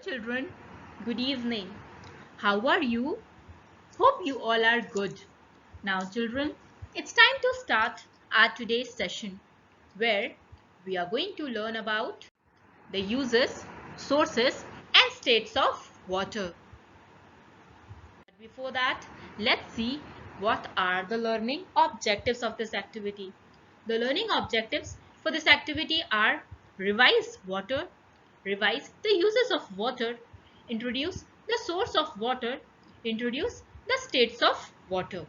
children, good evening. How are you? Hope you all are good. Now children, it's time to start our today's session where we are going to learn about the uses, sources and states of water. But before that, let's see what are the learning objectives of this activity. The learning objectives for this activity are revise water, revise the uses of water, introduce the source of water, introduce the states of water.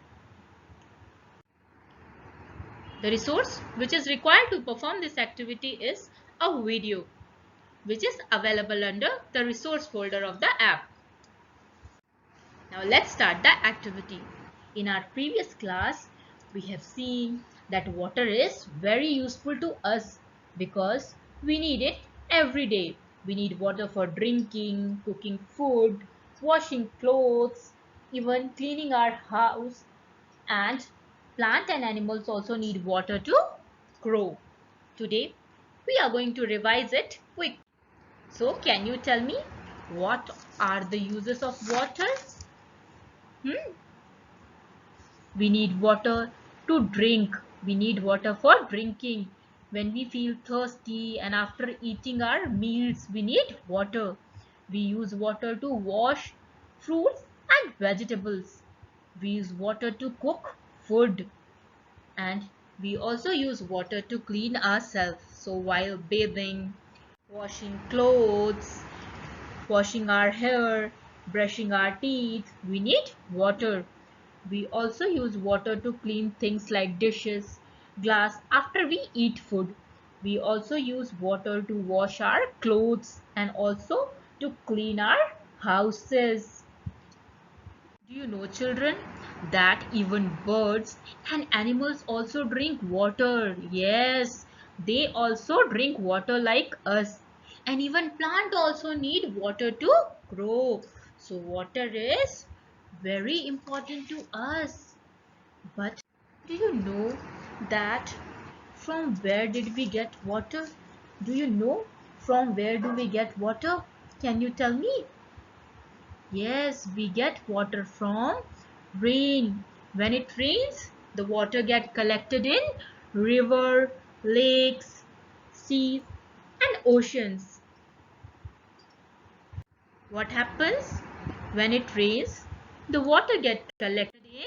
The resource which is required to perform this activity is a video which is available under the resource folder of the app. Now let's start the activity. In our previous class, we have seen that water is very useful to us because we need it every day. We need water for drinking, cooking food, washing clothes, even cleaning our house, and plant and animals also need water to grow. Today, we are going to revise it quick. So, can you tell me what are the uses of water? We need water to drink. We need water for drinking. When we feel thirsty and after eating our meals, we need water. We use water to wash fruits and vegetables. We use water to cook food. And we also use water to clean ourselves. So while bathing, washing clothes, washing our hair, brushing our teeth, we need water. We also use water to clean things like dishes, glass after we eat food. We also use water to wash our clothes and also to clean our houses. Do you know, children, that even birds and animals also drink water? Yes, they also drink water like us. And even plant also need water to grow. So water is very important to us. But do you know that from where did we get water? Do you know from where do we get water? Can you tell me? Yes, we get water from rain. When it rains, the water get collected in river, lakes, seas and oceans. What happens when it rains? The water get collected in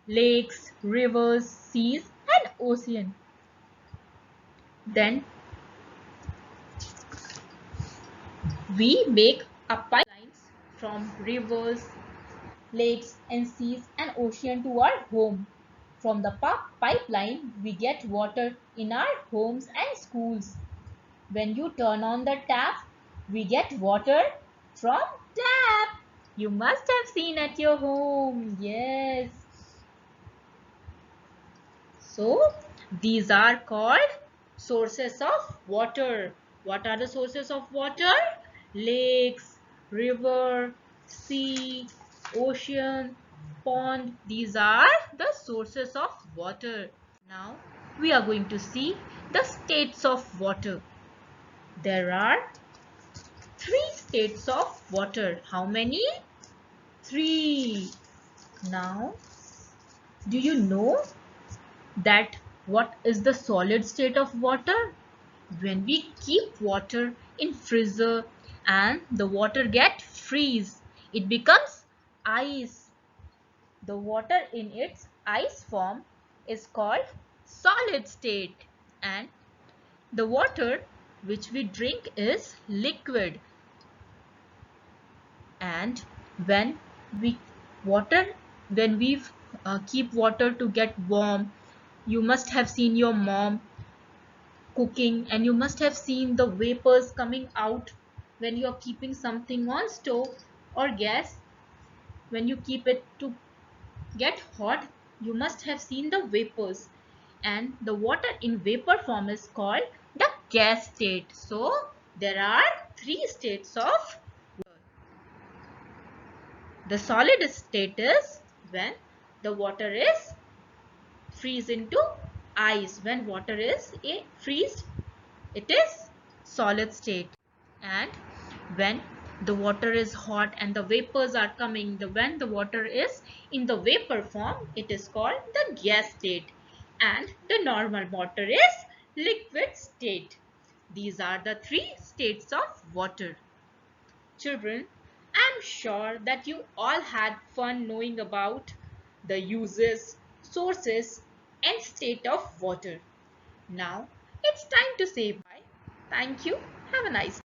lakes, rivers, seas and ocean. Then we make a pipelines from rivers, lakes and seas and ocean to our home. From the pipeline, we get water in our homes and schools. When you turn on the tap, we get water from tap. You must have seen at your home. Yes. So, these are called sources of water. What are the sources of water? Lakes, river, sea, ocean, pond. These are the sources of water. Now, we are going to see the states of water. There are three states of water. How many? Three. Now, do you know that what is the solid state of water? When we keep water in freezer and the water get freeze, it becomes ice. The water in its ice form is called solid state, and the water which we drink is liquid. And when we water when we keep water to get warm, you must have seen your mom cooking and you must have seen the vapors coming out when you're keeping something on stove or gas. When you keep it to get hot, you must have seen the vapors, and the water in vapor form is called the gas state. So there are three states of water. The solid state is when the water is freeze into ice. When water is a freeze, it is solid state. And when the water is hot and the vapors are coming, when the water is in the vapor form, it is called the gas state, and the normal water is liquid state. These are the three states of water. Children, I'm sure that you all had fun knowing about the uses, sources, and state of water. Now it's time to say bye. Thank you. Have a nice day.